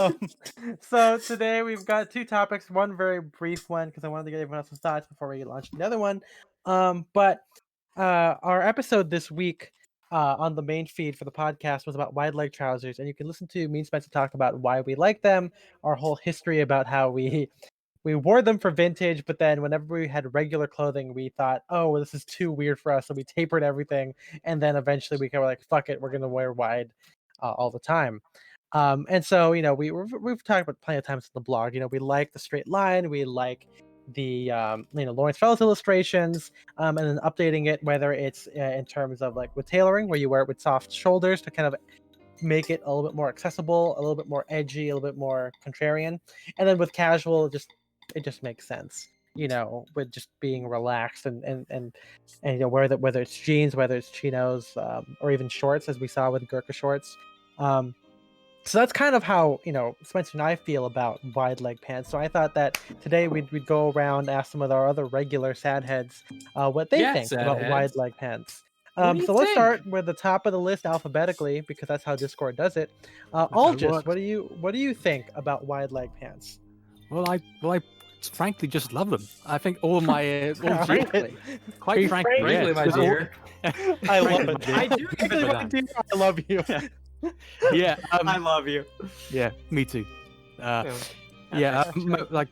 Um, so today we've got two topics. One very brief one because I wanted to get everyone else's thoughts before we launch the other one. But our episode this week on the main feed for the podcast was about wide leg trousers, and you can listen to me and Spencer talk about why we like them, our whole history about how we wore them for vintage, but then whenever we had regular clothing, we thought, oh, well, this is too weird for us, so we tapered everything, and then eventually we kind of like, fuck it, we're gonna wear wide all the time. And so we've talked about plenty of times in the blog. We like the straight line, we like the Lawrence Fellows illustrations, and then updating it, whether it's in terms of like with tailoring, where you wear it with soft shoulders to kind of make it a little bit more accessible, a little bit more edgy, a little bit more contrarian, and then with casual, it just makes sense. With just being relaxed and whether it's jeans, whether it's chinos, or even shorts, as we saw with Gurkha shorts. So that's kind of how Spencer and I feel about wide leg pants. So I thought that today we'd go around, ask some of our other regular SaDHeads what they think about wide leg pants. So let's start with the top of the list alphabetically because that's how Discord does it. Aldous, what do you think about wide leg pants? Well, I frankly just love them. I think all of my quite frankly, my dear. I love it. I do give it that. I love you. Yeah, I love you. Yeah, me too. Like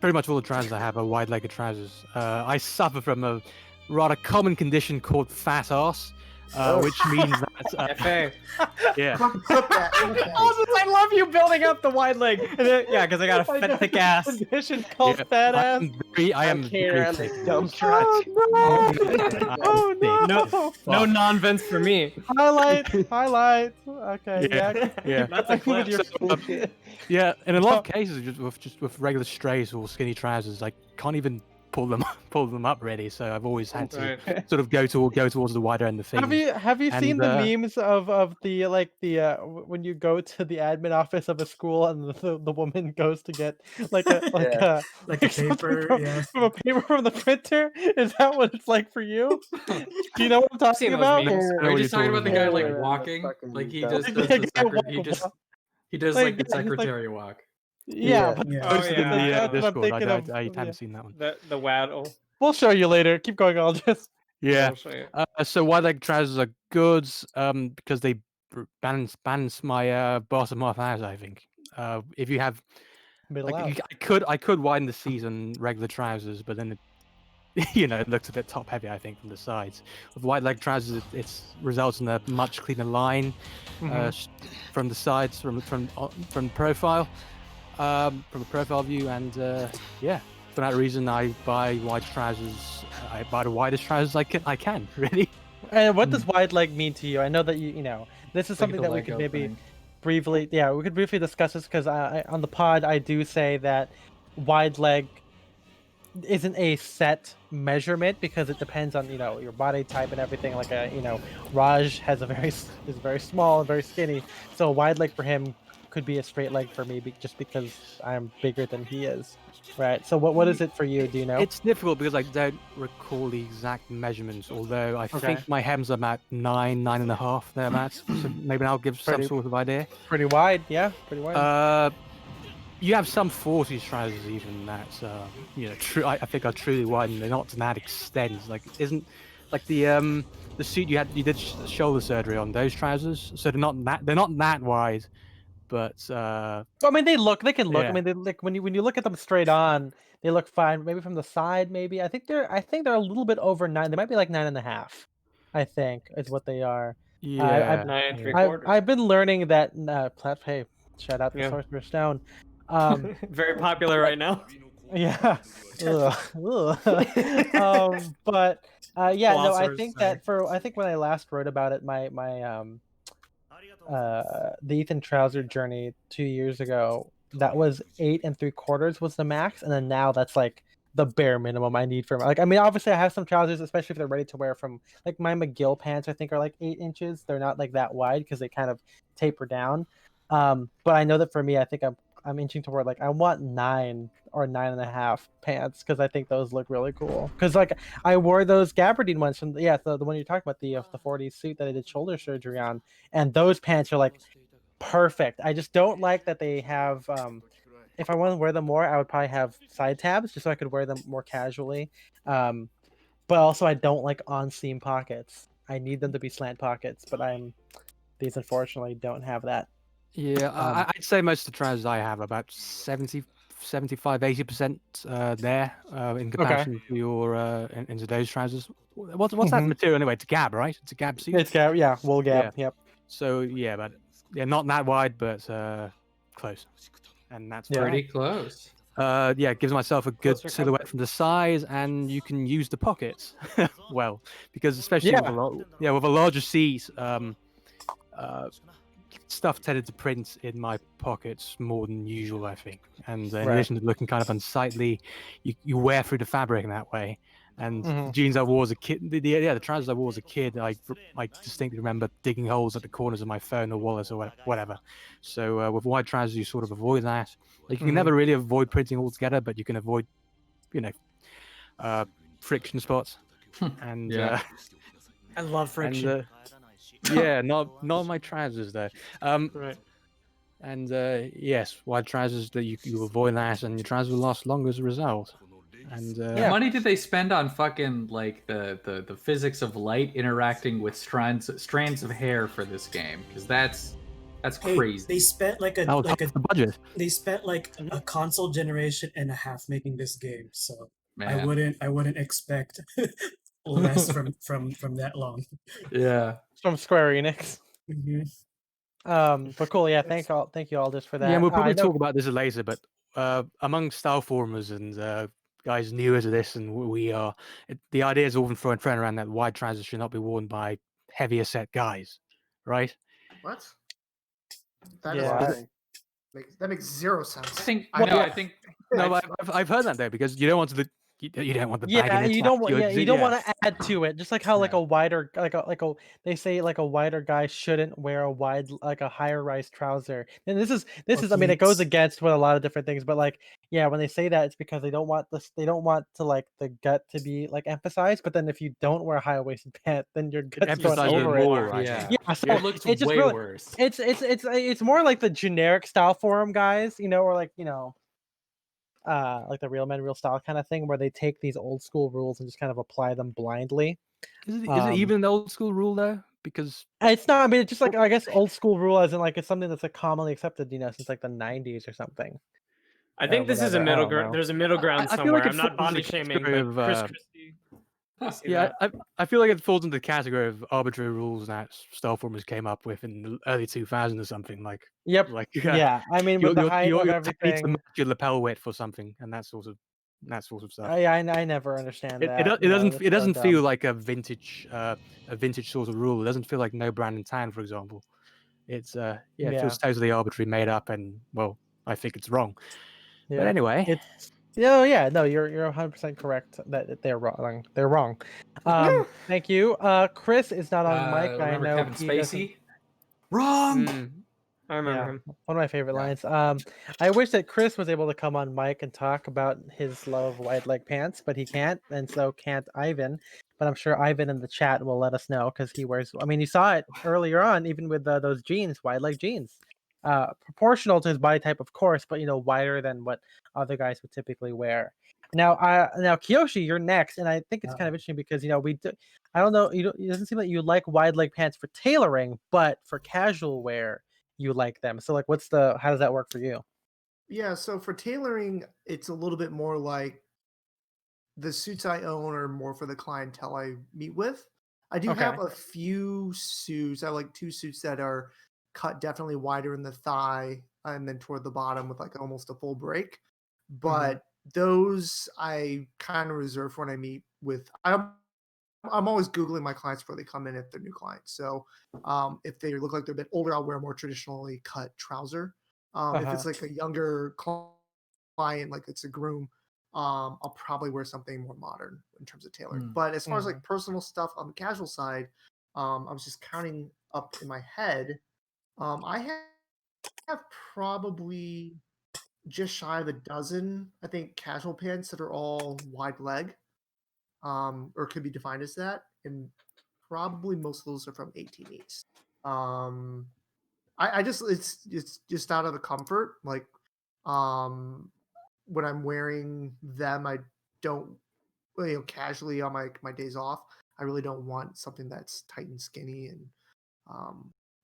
pretty much all the trousers I have are wide-legged trousers. I suffer from a rather common condition called fat ass, which means that yeah. I love you building up the wide leg. Because I got a fat thick ass. Condition called fat ass. I am very thick. Dump truck. Oh no! No non-vents for me. Highlight. Okay. Yeah. That's a clip. Yeah, in a lot of cases, just with regular strays or skinny trousers, I can't even pull them up really. So I've always had to sort of go towards the wider end of things. Have you seen the memes of the when you go to the admin office of a school and the woman goes to get like a paper from a paper from the printer? Is that what it's like for you? Do you know what I'm talking about? Are you just talking about the guy like walking? Like he just does he does like the secretary walk. Yeah. Posted in the Discord. I haven't seen that one. The waddle. We'll show you later. Keep going, Aldous. Yeah. So wide leg trousers are good because they balance my bottom half out. I think. If you have, I could widen the season regular trousers, but then it looks a bit top heavy. I think from the sides. With wide leg trousers, it results in a much cleaner line from the sides from profile. From a profile view, and for that reason, I buy wide trousers. I buy the widest trousers I can really. And what does wide leg mean to you? I know that this is something that we could maybe briefly discuss this because on the pod I do say that wide leg isn't a set measurement because it depends on your body type and everything. Like Raj is very small and very skinny, so wide leg for him could be a straight leg for me just because I'm bigger than he is, right? So what is it for you? Do you know? It's difficult because I don't recall the exact measurements, although I think my hems are about 9.5 thereabouts. So maybe I'll give some sort of idea. Pretty wide, yeah, pretty wide. You have some 40s trousers even that's I think are truly wide, and they're not to that extent. Like isn't like the suit you did shoulder surgery on those trousers, so they're not that wide. But I mean, they can look. Yeah. I mean, they like when you look at them straight on, they look fine. Maybe from the side, maybe I think they're a little bit over 9. They might be like 9.5. I think is what they are. Yeah, 9.75. I've been learning that. Hey, shout out to Sorcerer Stone. Very popular right now. Yeah. But I think that when I last wrote about it, my the Ethan trouser journey 2 years ago, that was 8 3/4 was the max, and then now that's like the bare minimum I need for like. I mean, obviously I have some trousers, especially if they're ready to wear, from like my McGill pants. I think are like 8 inches. They're not like that wide because they kind of taper down. But I know that for me, I think I'm inching toward like I want 9 or 9.5 pants because I think those look really cool. Because like I wore those gabardine ones from the one you're talking about, the 40s suit that I did shoulder surgery on, and those pants are like perfect. I just don't like that they have. If I want to wear them more, I would probably have side tabs just so I could wear them more casually. But also I don't like on-seam pockets. I need them to be slant pockets, but these unfortunately don't have that. Yeah, I'd say most of the trousers I have about 70, 75, 80% there in comparison to your into those trousers. What's that material anyway? It's a gab, right? It's a gab suit. It's gab, yeah, wool gab. Yeah. Yep. So yeah, but yeah, not that wide, but close, and that's Pretty close. yeah, it gives myself a good silhouette from the size, and you can use the pockets well, because especially with a larger seat, stuff tended to print in my pockets more than usual, I think. And in addition to looking kind of unsightly, you wear through the fabric in that way. And the jeans I wore as a kid, the trousers I wore as a kid, I distinctly remember digging holes at the corners of my phone or wallet or whatever. So with wide trousers, you sort of avoid that. Like you can never really avoid printing altogether, but you can avoid, friction spots. And I love friction. yeah, not my trousers though. Right. And yes, wide trousers that you avoid that, and your trousers will last longer as a result. And what money did they spend on fucking like the physics of light interacting with strands of hair for this game? Because that's crazy. They spent like the budget. They spent like a console generation and a half making this game, so Man. I wouldn't expect less from that long. Yeah, from Square Enix. Mm-hmm. But cool, yeah. Thank you all just for that. Yeah, we'll probably talk about this later, but among style formers and guys newer to this, and we are, the idea is often thrown around that wide trousers should not be worn by heavier set guys, right? What? That makes zero sense. I think. No, I've heard that though, because you don't want the you don't want the bag. You don't want to add to it. Just like how like a wider they say like a wider guy shouldn't wear a higher rise trouser. And this is I mean, it goes against what a lot of different things, but like when they say that, it's because they don't want to like the gut to be like emphasized. But then if you don't wear a high waisted pant, then your gut's going over it. So it looks way worse. It's more like the generic style forum guys, or like like the real men real style kind of thing, where they take these old school rules and just kind of apply them blindly. Is it even an old school rule though? Because it's not. I mean, it's just like, I guess, old school rule as in like it's something that's like commonly accepted, since like the 90s or something. I think this is a middle ground. There's a middle ground somewhere. I'm not body shaming, but Chris Christie. Yeah, I feel like it falls into the category of arbitrary rules that style formers came up with in the early 2000s or something. Like, like I mean, with the height of everything, to match your lapel width or something, and that sort of stuff. I never understand that. It doesn't feel like a vintage sort of rule. It doesn't feel like no brand in town, for example. It's it feels totally arbitrary, made up, and well, I think it's wrong. But anyway, no, you're 100% correct that they're wrong. They're wrong. Thank you. Chris is not on mic. I know Kevin Spacey. Wrong. I remember him. One of my favorite lines. I wish that Chris was able to come on mic and talk about his love of wide leg pants, but he can't, and so can't Ivan. But I'm sure Ivan in the chat will let us know, because he wears. I mean, you saw it earlier on, even with those jeans, wide leg jeans. Proportional to his body type, of course, but wider than what other guys would typically wear. Now Kiyoshi, you're next, and I think it's kind of interesting because I don't know, it doesn't seem like you like wide leg pants for tailoring, but for casual wear you like them. So like, how does that work for you? Yeah, so for tailoring, it's a little bit more like the suits I own are more for the clientele I meet with. I do have a few suits. I have like 2 suits that are cut definitely wider in the thigh and then toward the bottom with like almost a full break. But those I kind of reserve for when I meet with. I'm always Googling my clients before they come in if they're new clients. So if they look like they're a bit older, I'll wear a more traditionally cut trouser. If it's like a younger client, like it's a groom, I'll probably wear something more modern in terms of tailoring. But as far as like personal stuff on the casual side, I was just counting up in my head. I have probably just shy of a dozen, I think, casual pants that are all wide leg, or could be defined as that. And probably most of those are from 18 East. I just it's just out of the comfort. Like when I'm wearing them, I don't casually on my days off. I really don't want something that's tight and skinny, and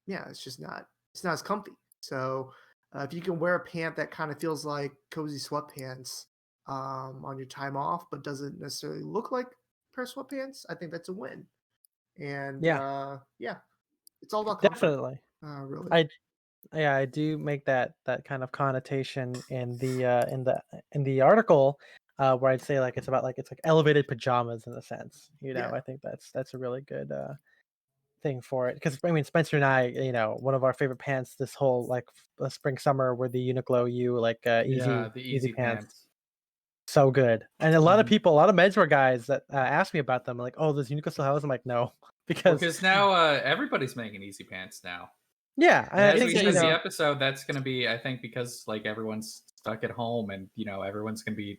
yeah, it's not as comfy. So if you can wear a pant that kind of feels like cozy sweatpants on your time off, but doesn't necessarily look like a pair of sweatpants, I think that's a win. And Yeah. yeah, it's all about comfort. Definitely. Really. I do make that kind of connotation in the article, where I'd say like it's about like it's like elevated pajamas in a sense. Yeah. I think that's a really good thing for it, because I mean Spencer and I, one of our favorite pants this whole like spring summer were the Uniqlo U like Yeah, easy the easy pants. So good. And a lot of Mhm. people, a lot of menswear guys that ask me about them, like, oh, does Uniqlo still have those? I'm like, no, because Because now everybody's making easy pants now. yeah, And I as think we that, said in the episode, that's going to be, I think, because like everyone's stuck at home and everyone's going to be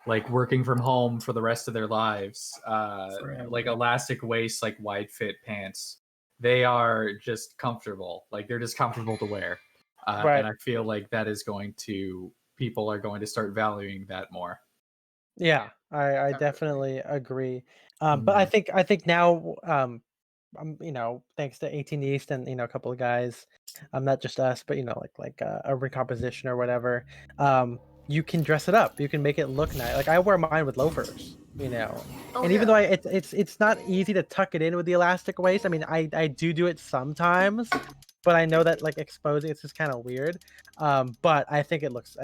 like working from home for the rest of their lives. Like elastic waist, like wide fit pants, they are just comfortable. Like they're just comfortable to wear. Right. And I feel like that is people are going to start valuing that more. Yeah, I definitely agree. But I think now, thanks to 18 East and a couple of guys, not just us, but like urban composition or whatever, you can dress it up. You can make it look nice. Like I wear mine with loafers, Oh, and even though it's not easy to tuck it in with the elastic waist. I mean, I do it sometimes, but I know that like exposing it's just kind of weird. But I think it looks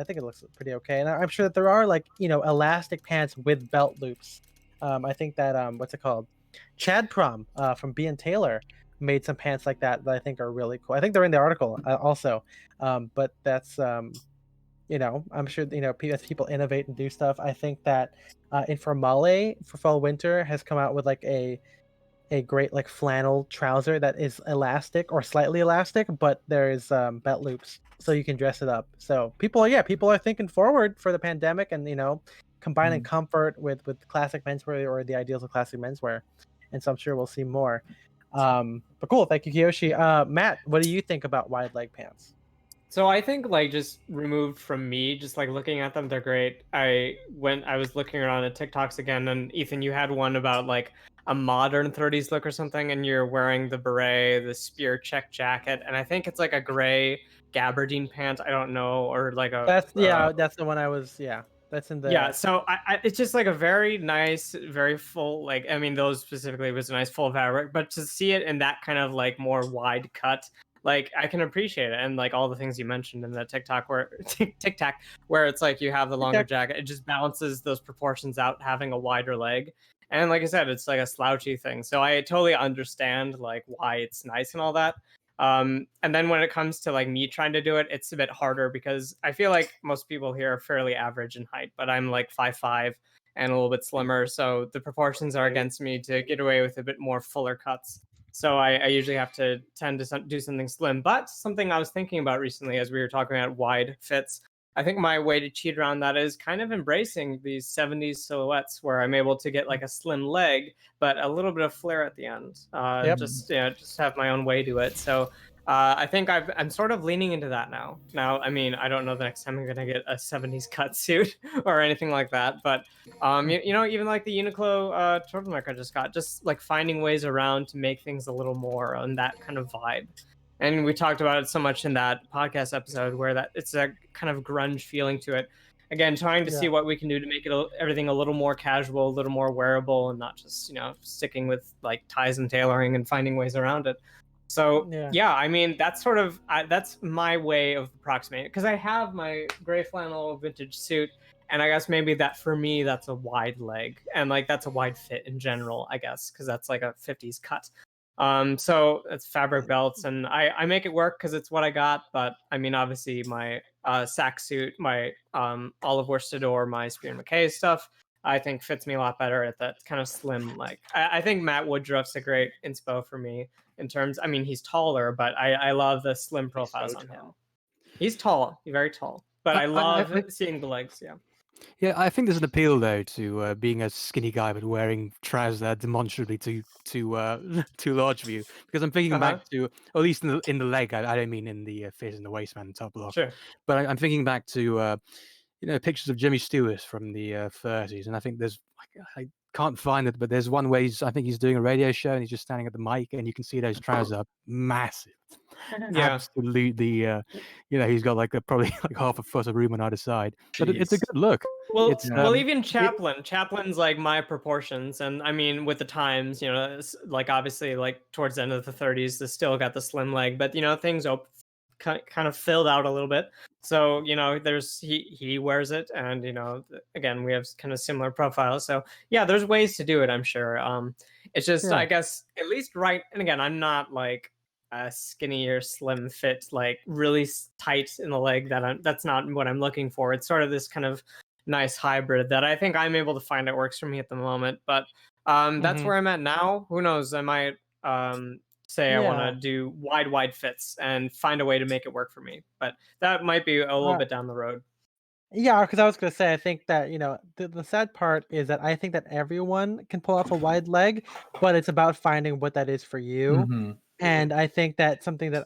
pretty okay, and I'm sure that there are like elastic pants with belt loops. I think that what's it called, Chad Prom from B and Taylor made some pants like that I think are really cool. I think they're in the article also. But that's I'm sure as people innovate and do stuff. I think that Informale for fall winter has come out with like a great like flannel trouser that is elastic or slightly elastic, but there's belt loops so you can dress it up. So people are thinking forward for the pandemic, and combining comfort with classic menswear or the ideals of classic menswear. And so I'm sure we'll see more. But cool, thank you, Kiyoshi. Matt, what do you think about wide leg pants? So I think like just removed from me, just like looking at them, they're great. I was looking around at TikToks again, and Ethan, you had one about like a modern 30s look or something, and you're wearing the beret, the spear check jacket, and I think it's like a gray gabardine pant. I don't know, or like a That's the one I was that's in the yeah. So it's just like a very nice, very full. Like I mean, those specifically was a nice full fabric, but to see it in that kind of like more wide cut, like I can appreciate it, and like all the things you mentioned in that TikTok where TikTok where it's like you have the longer jacket, it just balances those proportions out, having a wider leg. And like I said, it's like a slouchy thing. So I totally understand like why it's nice and all that. And then when it comes to like me trying to do it, it's a bit harder because I feel like most people here are fairly average in height, but I'm like 5'5" and a little bit slimmer. So the proportions are against me to get away with a bit more fuller cuts. So I usually have to tend to do something slim. But something I was thinking about recently as we were talking about wide fits, I think my way to cheat around that is kind of embracing these 70s silhouettes where I'm able to get like a slim leg, but a little bit of flare at the end. Just have my own way to it. So I think I'm sort of leaning into that now. Now, I mean, I don't know the next time I'm gonna get a 70s cut suit or anything like that, but even like the Uniqlo turtleneck I just got, just like finding ways around to make things a little more on that kind of vibe. And we talked about it so much in that podcast episode where that it's a kind of grunge feeling to it. Again, trying to see what we can do to make it everything a little more casual, a little more wearable, and not just sticking with like ties and tailoring and finding ways around it. So yeah, I mean that's sort of that's my way of approximating it, because I have my gray flannel vintage suit, and I guess maybe that for me that's a wide leg, and like that's a wide fit in general, I guess, because that's like a 50s cut. So it's fabric belts, and I make it work because it's what I got. But I mean, obviously my sack suit, my olive worsted, or my Spear and McKay stuff, I think fits me a lot better at that kind of slim. Like I think Matt Woodruff's a great inspo for me in terms. I mean, he's taller, but I love the slim profiles on him. He's tall, he's very tall, but I love seeing the legs. Yeah. Yeah, I think there's an appeal though to being a skinny guy but wearing trousers that are demonstrably too too large for you. Because I'm thinking back to, or at least in the leg. I don't mean in the face and the waistband and top block. Sure. But I'm thinking back to pictures of Jimmy Stewart from the 30s, and I think there's I can't find it, but there's one where I think he's doing a radio show and he's just standing at the mic, and you can see those trousers are massive. Yeah. Absolutely, he's got probably like half a foot of room on either side. But it's a Jeez. good look. Well, It's, even Chaplin's like my proportions, and I mean with the times, like obviously like towards the end of the 30s, they still got the slim leg, but things kind of filled out a little bit. So there's he wears it, and again we have kind of similar profiles. So yeah, there's ways to do it. I'm sure. It's just I guess at least right. And again, I'm not like a skinny or slim fit, like really tight in the leg. That's not what I'm looking for. It's sort of this kind of nice hybrid that I think I'm able to find that works for me at the moment. But that's where I'm at now. Who knows? I might say I want to do wide fits and find a way to make it work for me. But that might be a little bit down the road. Yeah, because I was gonna say, I think that the sad part is that I think that everyone can pull off a wide leg, but it's about finding what that is for you. Mm-hmm. And I think that something that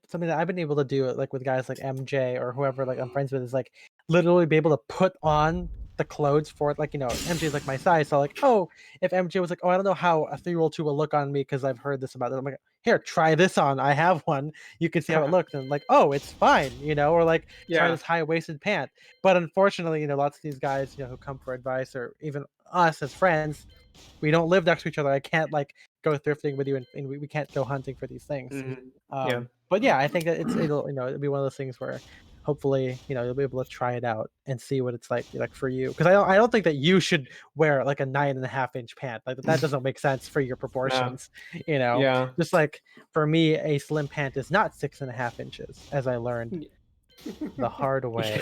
something that I've been able to do, like with guys like MJ or whoever like I'm friends with, is like literally be able to put on the clothes for it. Like MJ is like my size, so like, oh, if MJ was like, oh, I don't know how a 3-year-old 2 will look on me because I've heard this about it. I'm like, here, try this on. I have one. You can see how it looks, and like, oh, it's fine, or like try this high-waisted pant. But unfortunately, lots of these guys, who come for advice, or even us as friends, we don't live next to each other. I can't like go thrifting with you, and we can't go hunting for these things. But yeah, I think that it'll be one of those things where hopefully you'll be able to try it out and see what it's like for you, because I don't think that you should wear like a 9.5-inch pant. Like that doesn't make sense for your proportions. Just like for me, a slim pant is not 6.5 inches, as I learned the hard way.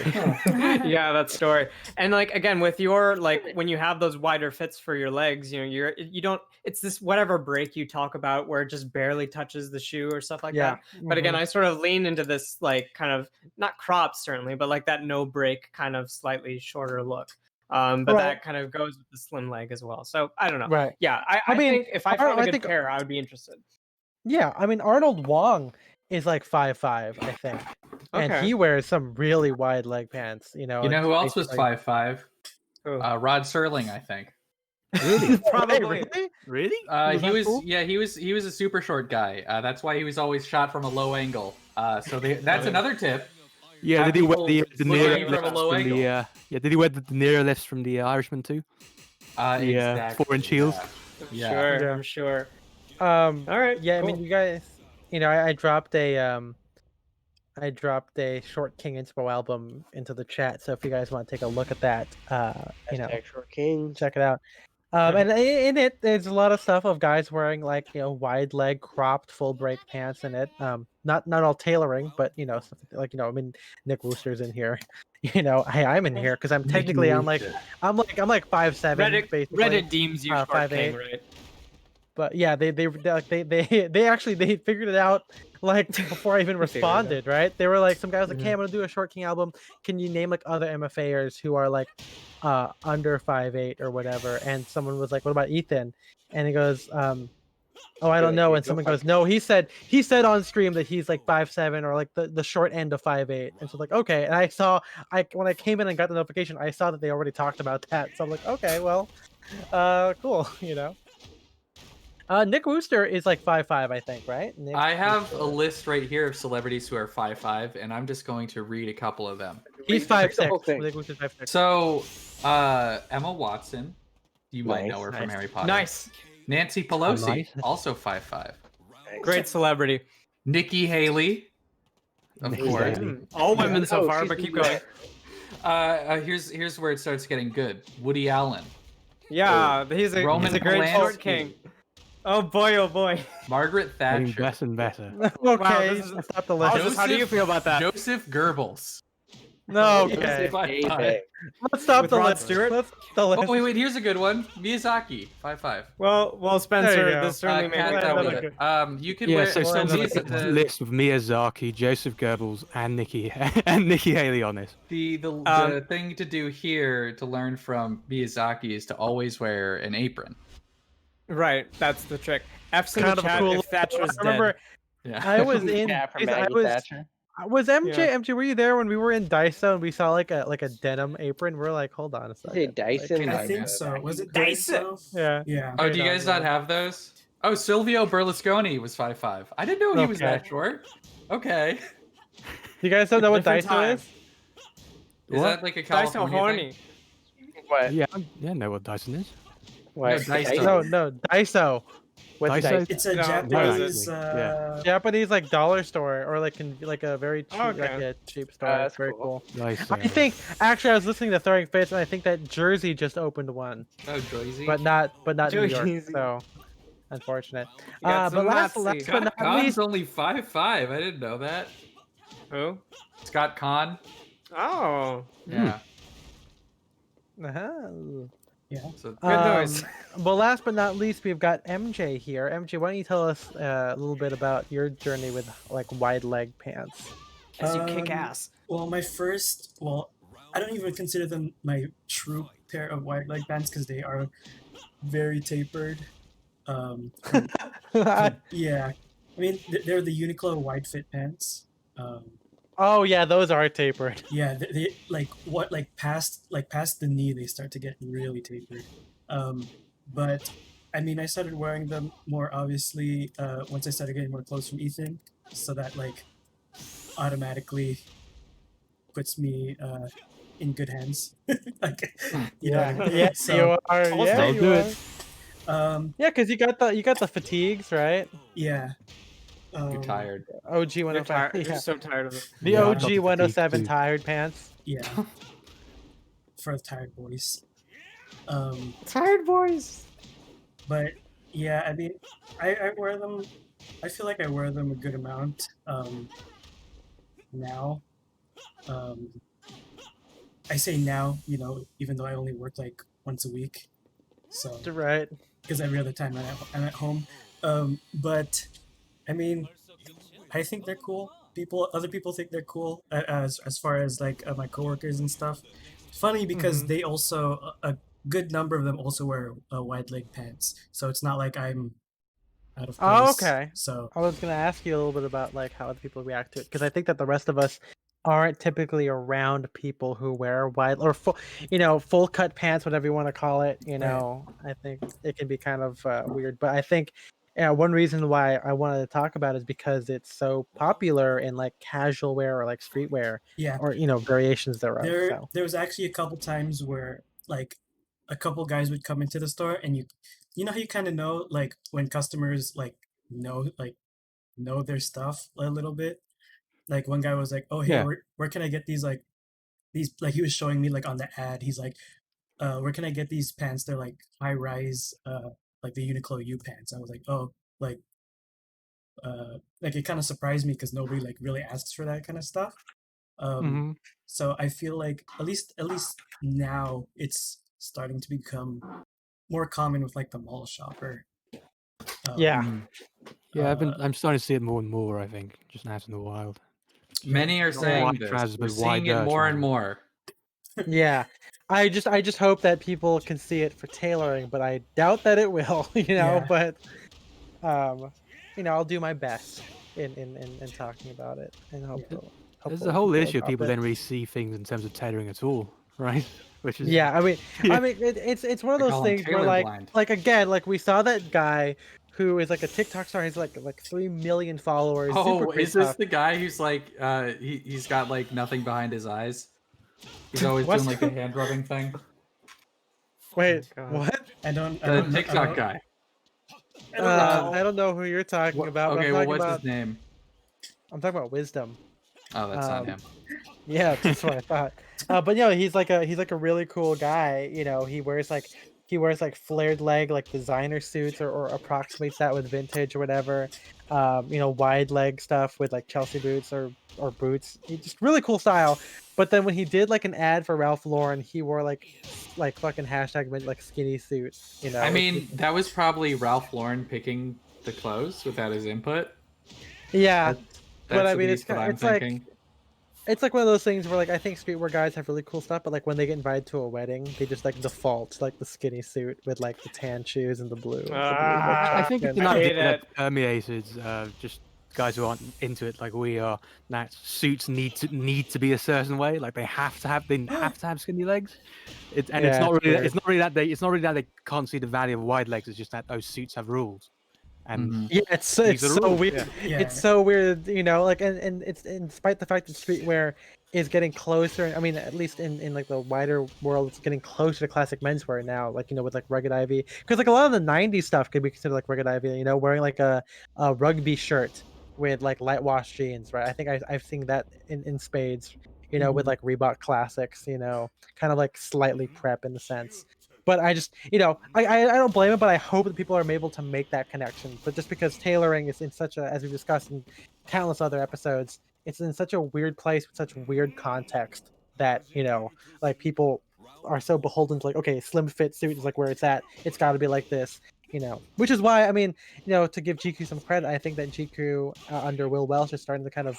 Yeah, that story. And like again with your like when you have those wider fits for your legs, you don't, it's this whatever break you talk about where it just barely touches the shoe or stuff like that. But again, I sort of lean into this like kind of not cropped certainly, but like that no break kind of slightly shorter look. But that kind of goes with the slim leg as well. So I don't know. Right. Yeah, I mean, think if I found a good pair, I would be interested. Yeah, I mean Arnold Wong is like 5'5", I think. And he wears some really wide leg pants. You know who else was 5'5"? Rod Serling, I think. Really? Probably. Really? He was a super short guy. That's why he was always shot from a low angle. So that's another tip. Yeah, did he wear the De Niro from a low angle? Did he wear the De Niro lifts from the Irishman too? Exactly. 4-inch heels. Yeah. I'm sure. All right. Yeah, cool. I mean, you guys, I dropped a Short King Inspo album into the chat, so if you guys want to take a look at that, Short King, check it out. And in it, there's a lot of stuff of guys wearing like wide leg cropped full break pants in it. Not all tailoring, but stuff like I mean Nick Wooster's in here. Hey, I'm in here because I'm technically I'm like 5'7". Reddit deems you Short King, right? But yeah, they actually figured it out like before I even responded, right? They were like, some guy was like, hey, I'm gonna do a Short King album. Can you name like other MFAers who are like under 5'8" or whatever? And someone was like, what about Ethan? And he goes, oh, I don't know. And someone goes, no, he said on stream that he's like 5'7" or like the short end of 5'8". And so like, okay. And when I came in and got the notification, I saw that they already talked about that. So I'm like, okay, well, cool, Nick Wooster is like 5'5", I think, right? I have a list right here of celebrities who are 5'5", and I'm just going to read a couple of them. He's 5'6". Nick Wooster's 5'6". So, Emma Watson, you might know her from Harry Potter. Nice. Nancy Pelosi, also 5'5". Great celebrity. Nikki Haley, of course. All women so far, but keep going. Here's where it starts getting good. Woody Allen. Yeah, he's a great Short King. Oh boy. Margaret Thatcher. Getting better and better. Okay, Wow, stop the list. How do you feel about that? Joseph Goebbels. No, Yes, okay. 5'5". Let's stop With the Rod list. Stewart? Let's stop the list. Oh wait, here's a good one. Miyazaki, 5'5". Well, Spencer, go. this certainly made Cat, me tell Well, me. happy. that'll You could Yeah, wear. so Well, some that's these a good one. list with Miyazaki, Joseph Goebbels, and Nikki and Nikki Haley on this. the thing to do here to learn from Miyazaki is to always wear an apron. Right, that's the trick. F's in the kind of a chat cool. if Thatcher's I remember Yeah. I was in. Yeah, for I Maggie was. Thatcher. Was MJ? Yeah. MJ, were you there when we were in Daiso and we saw like a denim apron? We're like, hold on a Is it second. Dyson? I Like, think so. Was it Dyson. Daiso? Yeah. Yeah. Oh, Right do you on, guys not yeah. have those? Oh, Silvio Berlusconi was 5'5". I didn't know he was Okay. that short. Okay. You guys don't know what Different Daiso time. is? Is What? that like a Dyson California horny. What? Yeah, I know what Dyson is. What? Daiso. No, Daiso. What's Daiso? Dyson? It's a No, Japanese. yeah. Japanese like dollar store or like a very cheap Okay. like a cheap store. That's It's very cool. cool. Dyson. I think actually I was listening to Throwing Fits and I think that Jersey just opened one, Oh, Jersey. but not New York. Jersey. So unfortunate. You got But some last Nazi. but not Khan's least, only 5'5". I didn't know that. Who? Scott Khan. Oh, Yeah. uh-huh. So good noise. Well, last but not least, we've got MJ here. MJ, why don't you tell us a little bit about your journey with like wide leg pants? As you kick ass. Well, I don't even consider them my true pair of wide leg pants because they are very tapered. Yeah, I mean they're the Uniqlo wide fit pants. Oh yeah, those are tapered. Yeah, they like past the knee they start to get really tapered. But I mean I started wearing them more obviously once I started getting more clothes from Ethan, so that like automatically puts me in good hands. Like, you know what I mean? Yeah, So, you are. Also Yeah, don't you do are. it. Yeah, because you got the fatigues, right? yeah. you're tired. OG You're 105. tired. Yeah. You're so tired of it. The Yeah, I got OG the fatigue 107 too. tired pants. Yeah. For the tired boys. Tired boys. But yeah, I mean, I wear them. I feel like I wear them a good amount now. I say now, you know, even though I only work like once a week, so Right. because every other time I'm at home. But I mean, I think they're cool. Other people think they're cool as far as like my coworkers and stuff. Funny because they also a good number of them also wear wide leg pants, so it's not like I'm out of place. Oh, okay. So I was gonna ask you a little bit about like how other people react to it because I think that the rest of us aren't typically around people who wear wide or full cut pants, whatever you want to call it. You know, I think it can be kind of weird, but I think one reason why I wanted to talk about it is because it's so popular in like casual wear or like streetwear yeah, or variations thereof. So. there was actually a couple times where like a couple guys would come into the store and you know how you kind of know like when customers know their stuff a little bit. Like one guy was like, "Oh hey, Yeah. where can I get these like he was showing me like on the ad. He's like, where can I get these pants? They're like high rise, like the Uniqlo U pants." I was like, "Oh, like it kind of surprised me because nobody like really asks for that kind of stuff." Mhm. So I feel like at least now it's starting to become more common with like the mall shopper. Yeah. Yeah, I'm starting to see it more and more. I think just out in the wild. Many are saying Wide this. trousers We're with seeing it wide more and trousers. more. Yeah. I just hope that people can see it for tailoring, but I doubt that it will, Yeah. but I'll do my best in talking about it and hopefully There's the whole issue of adopt people it. don't really see things in terms of tailoring at all, right? Which is Yeah, I mean Yeah. it's one of They those call 'em things where tailor blind. like again, like we saw that guy who is like a TikTok star, he's like 3 million followers. super Oh, great is this stuff. the guy who's like he's got like nothing behind his eyes? He's always What's- doing like the hand rubbing thing. Wait, God. what? I don't The know- TikTok guy. I don't know who you're talking about. But Okay, I'm well, talking what's about his name? I'm talking about Wisdom. Oh, that's not Um, him. Yeah, that's what I thought. But he's like a really cool guy. He wears like he wears like flared leg like designer suits or approximates that with vintage or whatever. Wide leg stuff with like Chelsea boots or boots. Just really cool style. But then when he did like an ad for Ralph Lauren, he wore like fucking hashtag like skinny suit. I mean, that was probably Ralph Lauren picking the clothes without his input. Yeah, That's but I mean, what I'm thinking. It's like one of those things where like I think streetwear guys have really cool stuff, but like when they get invited to a wedding, they just like default like the skinny suit with like the tan shoes and the blue. I think it's an I hate idea that it. permeated just guys who aren't into it like we are. That suits need to be a certain way. Like they have to have skinny legs. It's not really that they can't see the value of wide legs. It's just that those suits have rules. And yeah, it's so weird. Yeah. It's so weird, like, and it's despite the fact that streetwear is getting closer. I mean, at least in like the wider world, it's getting closer to classic menswear now. Like with like rugged ivy, because like a lot of the '90s stuff could be considered like rugged ivy. Wearing like a rugby shirt with like light wash jeans, right? I think I've seen that in spades. With like Reebok classics. Kind of like slightly prep in the sense. But I just, I don't blame it, but I hope that people are able to make that connection. But just because tailoring is in such a, as we've discussed in countless other episodes, it's in such a weird place with such weird context that, like people are so beholden to like, okay, slim fit suit is like where it's at. It's got to be like this, which is why, I mean, to give GQ some credit, I think that GQ under Will Welsh is starting to kind of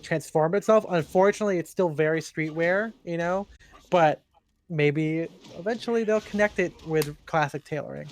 transform itself. Unfortunately, it's still very streetwear, but maybe eventually they'll connect it with classic tailoring.